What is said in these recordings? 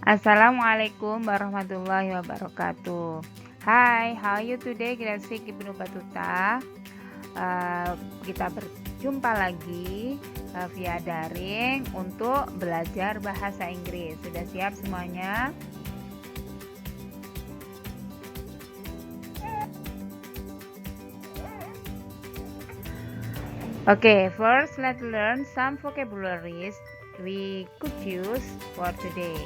Assalamualaikum warahmatullahi wabarakatuh. Hai, how are you today? Grazie Ibnu Batuta. Kita berjumpa lagi via daring untuk belajar bahasa Inggris. Sudah siap semuanya? Okay, first let's learn some vocabularies we could use for today.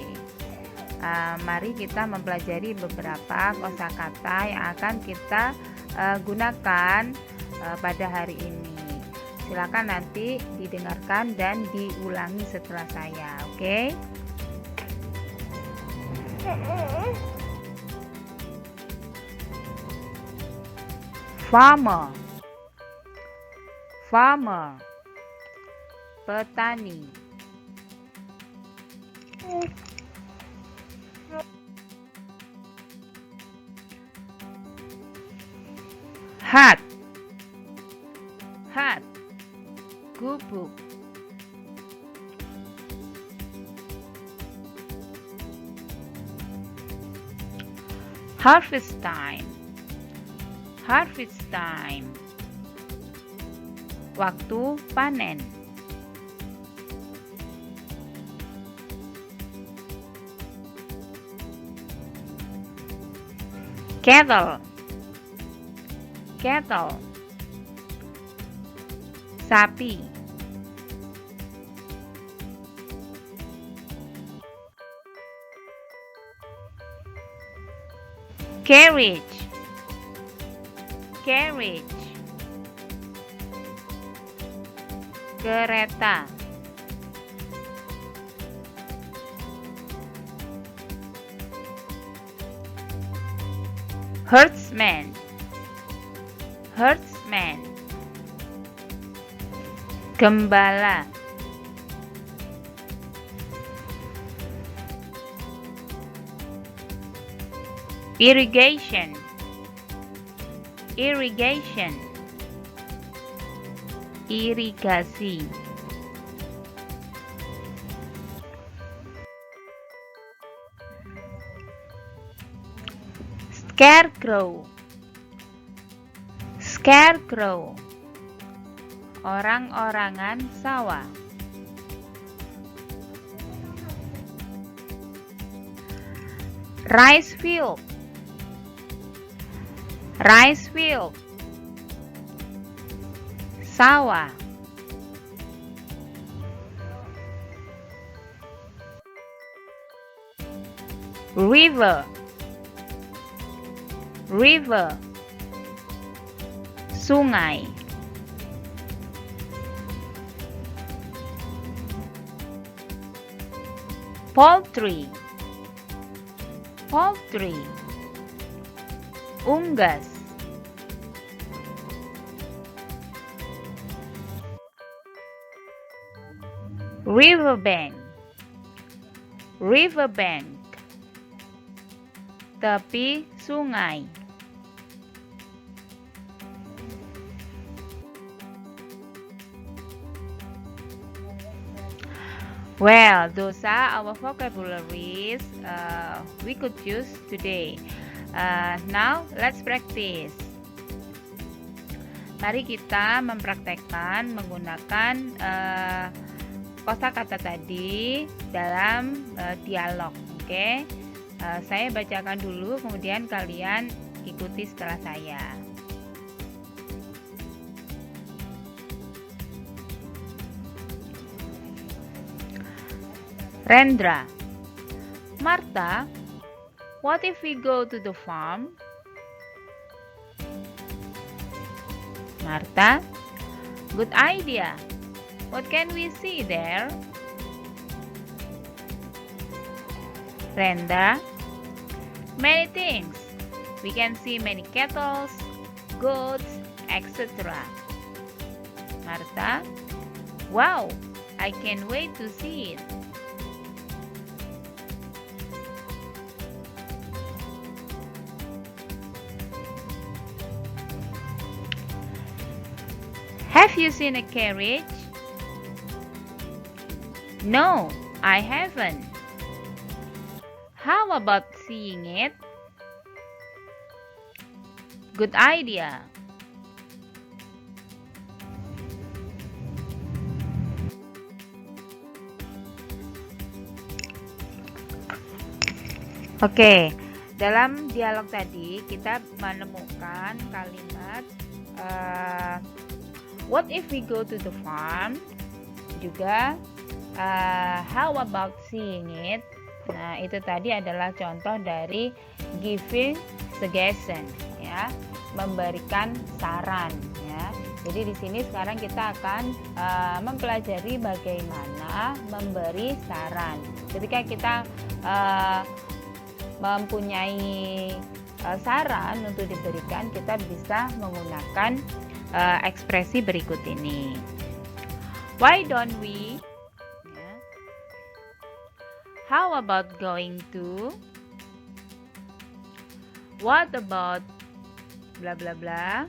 Mari kita mempelajari beberapa kosakata yang akan kita gunakan pada hari ini. Silakan nanti didengarkan dan diulangi setelah saya, oke? Farmer, farmer, petani. Hat, hat, gubuk. Harvest time, harvest time. Waktu panen. Cattle, cattle, sapi. Carriage, carriage, kereta. Herdsman, herdsman, gembala. Irrigation, irrigation, irigasi. Scarecrow, scarecrow, orang-orangan sawah. Rice field, rice field, sawah. River, river, sungai. Poultry, poultry, unggas. Riverbank, riverbank, tepi sungai. Well, those are our vocabularies we could use today. Now, let's practice. Mari kita mempraktekkan menggunakan kosakata tadi dalam dialog. Oke? Saya bacakan dulu, kemudian kalian ikuti setelah saya. Rendra, Martha, what if we go to the farm? Martha, good idea. What can we see there? Rendra, many things. We can see many cattle, goats, etc. Martha, wow, I can't wait to see it. Have you seen a carriage? No, I haven't. How about seeing it? Good idea. Oke, dalam dialog tadi kita menemukan kalimat what if we go to the farm, juga how about seeing it. Nah, itu tadi adalah contoh dari giving suggestion, ya, memberikan saran, ya. Jadi di sini sekarang kita akan mempelajari bagaimana memberi saran. Ketika kita mempunyai saran untuk diberikan, kita bisa menggunakan ekspresi berikut ini. Why don't we? How about going to? What about bla bla bla?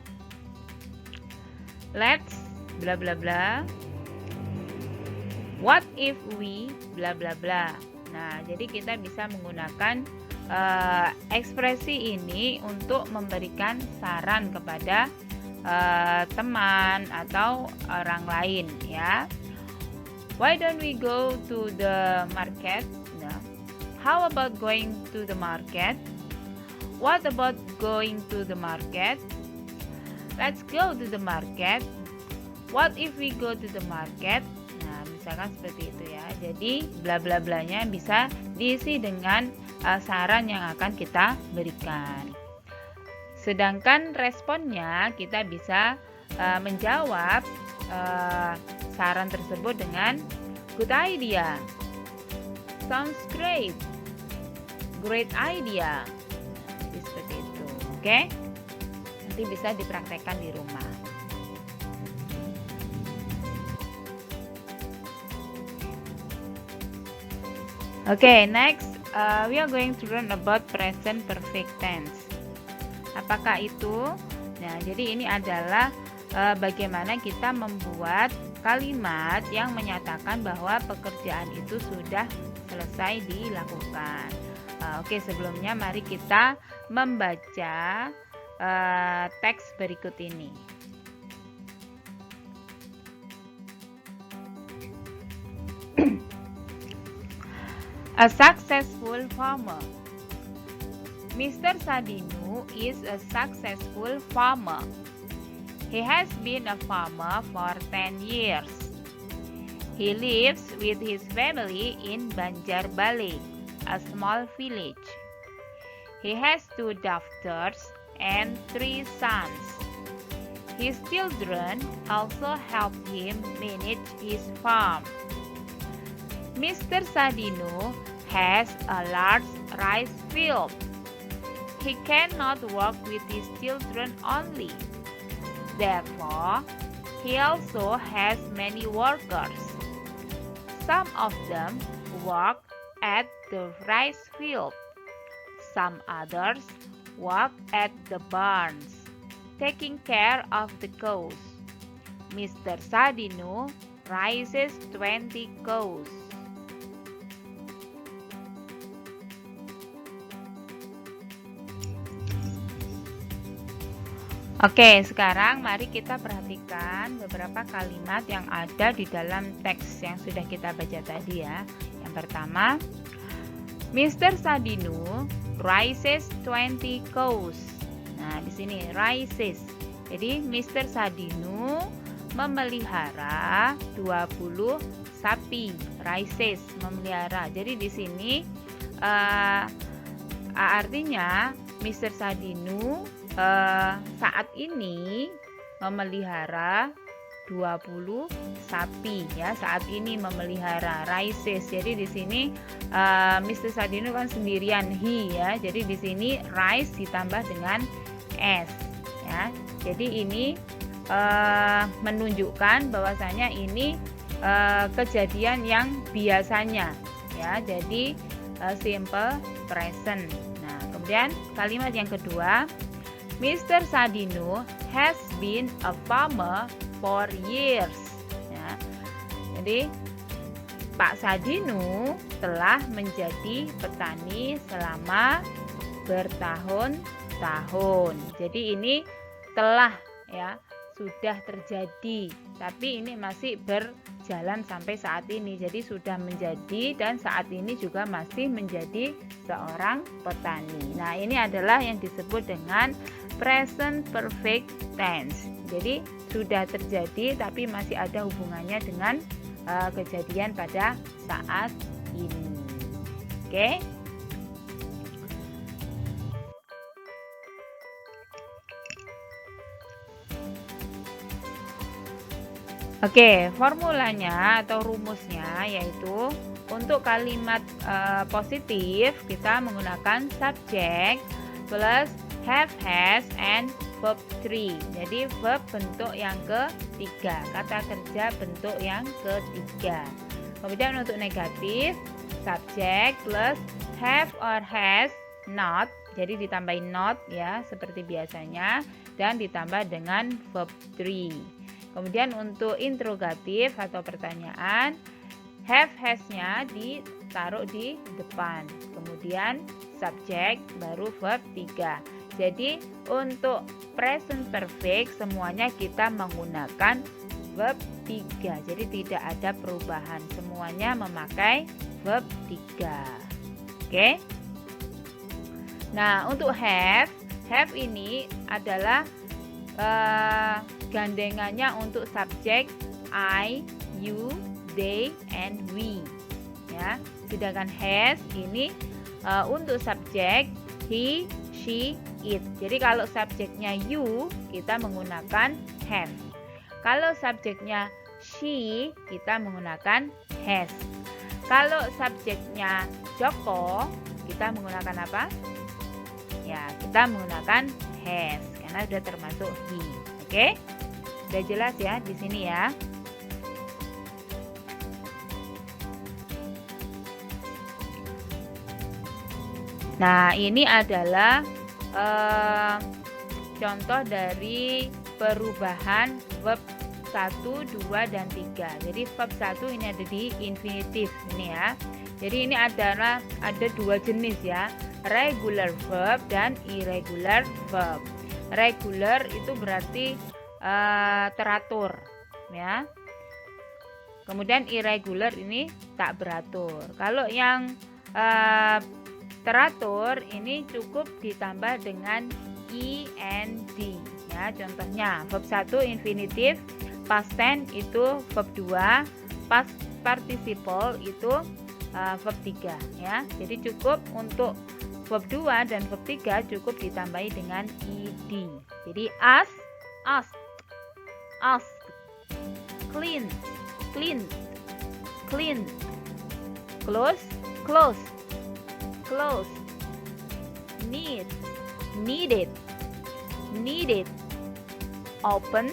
Let's bla bla bla. What if we bla bla bla? Nah, jadi kita bisa menggunakan ekspresi ini untuk memberikan saran kepada teman atau orang lain, ya. Why don't we go to the market? Nah, how about going to the market? What about going to the market? Let's go to the market. What if we go to the market? Nah, misalkan seperti itu, ya. Jadi bla bla blanya bisa diisi dengan saran yang akan kita berikan. Sedangkan responnya kita bisa menjawab saran tersebut dengan good idea, sounds great, great idea. Jadi seperti itu, oke? Nanti bisa dipraktekkan di rumah. Okay, next we are going to learn about present perfect tense. Apakah itu? Nah, jadi ini adalah bagaimana kita membuat kalimat yang menyatakan bahwa pekerjaan itu sudah selesai dilakukan. Oke, sebelumnya mari kita membaca teks berikut ini. A successful farmer. Mr. Sadinu is a successful farmer. He has been a farmer for 10 years. He lives with his family in Banjarbale, a small village. He has 2 daughters and 3 sons. His children also help him manage his farm. Mr. Sadinu has a large rice field. He cannot work with his children only. Therefore, he also has many workers. Some of them work at the rice field. Some others work at the barns, taking care of the cows. Mr. Sadinu raises 20 cows. Oke, sekarang mari kita perhatikan beberapa kalimat yang ada di dalam teks yang sudah kita baca tadi, ya. Yang pertama, Mr. Sadinu raises 20 cows. Nah, di sini raises. Jadi Mr. Sadinu memelihara 20 sapi. Raises, memelihara. Jadi di sini artinya Mr. Sadinu saat ini memelihara 20 sapi, ya. Saat ini memelihara, raises. Jadi di sini Mr. Sadinu kan sendirian, he, ya. Jadi di sini rise ditambah dengan s, ya. Jadi ini menunjukkan bahwasanya ini kejadian yang biasanya, ya. Jadi simple present. Nah, kemudian kalimat yang kedua, Mr. Sadinu has been a farmer for years. Ya. Jadi Pak Sadinu telah menjadi petani selama bertahun-tahun. Jadi ini telah, ya, sudah terjadi, tapi ini masih berjalan sampai saat ini. Jadi sudah menjadi dan saat ini juga masih menjadi seorang petani. Nah, ini adalah yang disebut dengan present perfect tense. Jadi sudah terjadi tapi masih ada hubungannya dengan kejadian pada saat ini. Oke. Oke, formulanya atau rumusnya yaitu untuk kalimat positif kita menggunakan subject plus have, has, and verb 3. Jadi verb bentuk yang ketiga, kata kerja bentuk yang ketiga. Kemudian untuk negatif, subject plus have or has not. Jadi ditambahin not, ya, seperti biasanya, dan ditambah dengan verb 3. Kemudian untuk interrogatif atau pertanyaan, have, has-nya ditaruh di depan. Kemudian subject baru verb 3. Jadi untuk present perfect semuanya kita menggunakan verb 3. Jadi tidak ada perubahan. Semuanya memakai verb 3. Oke. Nah, untuk have ini adalah gandengannya untuk subjek I, you, they, and we. Ya. Sedangkan has ini untuk subjek he, she, it. Jadi kalau subjeknya you, kita menggunakan have. Kalau subjeknya she, kita menggunakan has. Kalau subjeknya Joko, kita menggunakan apa? Ya, kita menggunakan has karena sudah termasuk he. Oke? Sudah jelas ya di sini ya. Nah, ini adalah contoh dari perubahan verb 1, 2, dan 3. Jadi verb 1 ini ada di infinitif ini ya. Jadi ini adalah ada dua jenis ya, regular verb dan irregular verb. Regular itu berarti teratur ya. Kemudian irregular ini tak beratur. Kalau yang teratur ini cukup ditambah dengan ing ya. Contohnya verb 1 infinitif, past tense itu verb 2, past participle itu verb 3 ya. Jadi cukup untuk verb 2 dan verb 3 cukup ditambahi dengan id. Jadi ask, clean, close, needed, open,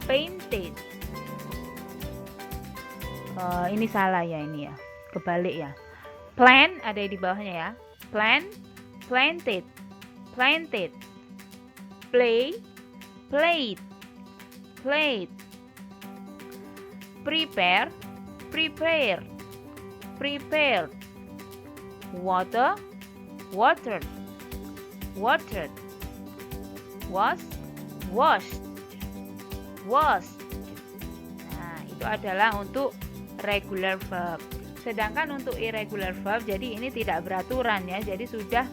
painted. Ini salah ya, ini ya, kebalik ya. Plant ada di bawahnya ya. Planted. Played. Prepared. Watered. Washed. Nah, itu adalah untuk regular verb. Sedangkan untuk irregular verb, jadi ini tidak beraturan ya. Jadi sudah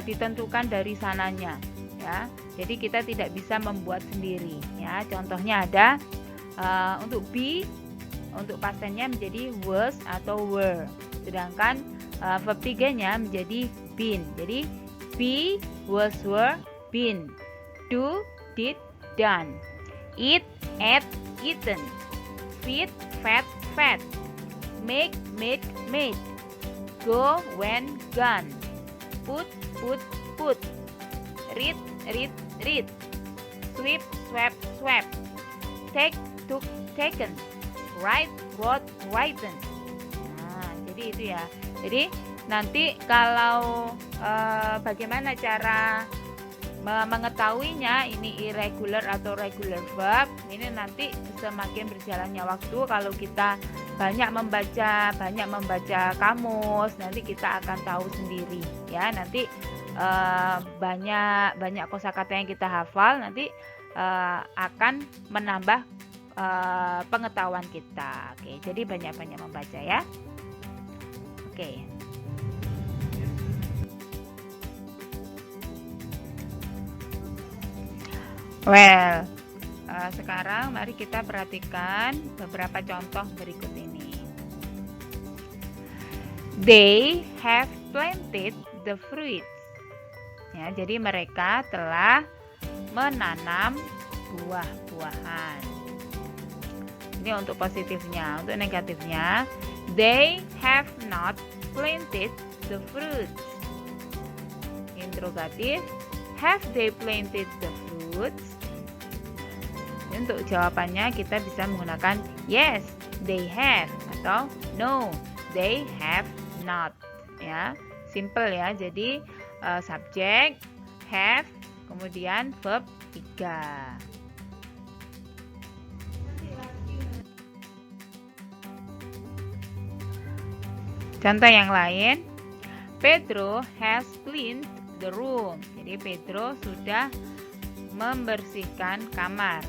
ditentukan dari sananya ya. Jadi kita tidak bisa membuat sendiri ya. Contohnya ada untuk be, untuk past tense-nya menjadi was atau were. Sedangkan verb 3-nya menjadi been. Jadi be, was, were, been. Do, did, done. Eat, ate, eaten. Feed, fed, fed. Make, made, made. Go, went, gone. Put, read, sweep, swept. Take, took, taken. Write, wrote, written. Nah, jadi itu ya. Jadi nanti kalau bagaimana cara mengetahuinya ini irregular atau regular verb ini nanti semakin berjalannya waktu, kalau kita banyak membaca kamus, nanti kita akan tahu sendiri ya. Nanti banyak kosakata yang kita hafal nanti akan menambah pengetahuan kita. Oke, jadi banyak-banyak membaca ya. Oke. Well, sekarang mari kita perhatikan beberapa contoh berikut ini. They have planted the fruits. Ya, jadi mereka telah menanam buah-buahan. Ini untuk positifnya. Untuk negatifnya, they have not planted the fruits. Interrogatif, have they planted the fruits? Untuk jawabannya kita bisa menggunakan yes, they have, atau no, they have not. Ya, simple ya. Jadi subjek have, kemudian verb 3. Contoh yang lain, Pedro has cleaned the room. Jadi Pedro sudah membersihkan kamar.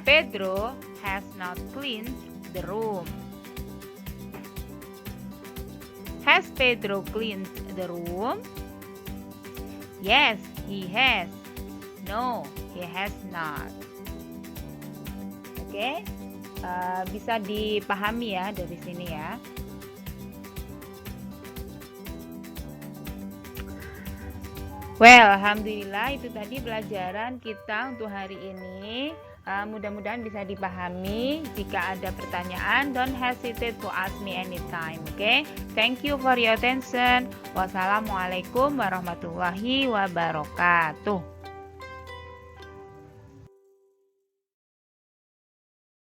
Pedro has not cleaned the room. Has Pedro cleaned the room? Yes, he has. No, he has not. Oke, bisa dipahami ya dari sini ya. Well, alhamdulillah itu tadi pelajaran kita untuk hari ini. Mudah-mudahan bisa dipahami. Jika ada pertanyaan, don't hesitate to ask me anytime. Okay? Thank you for your attention. Wassalamualaikum warahmatullahi wabarakatuh.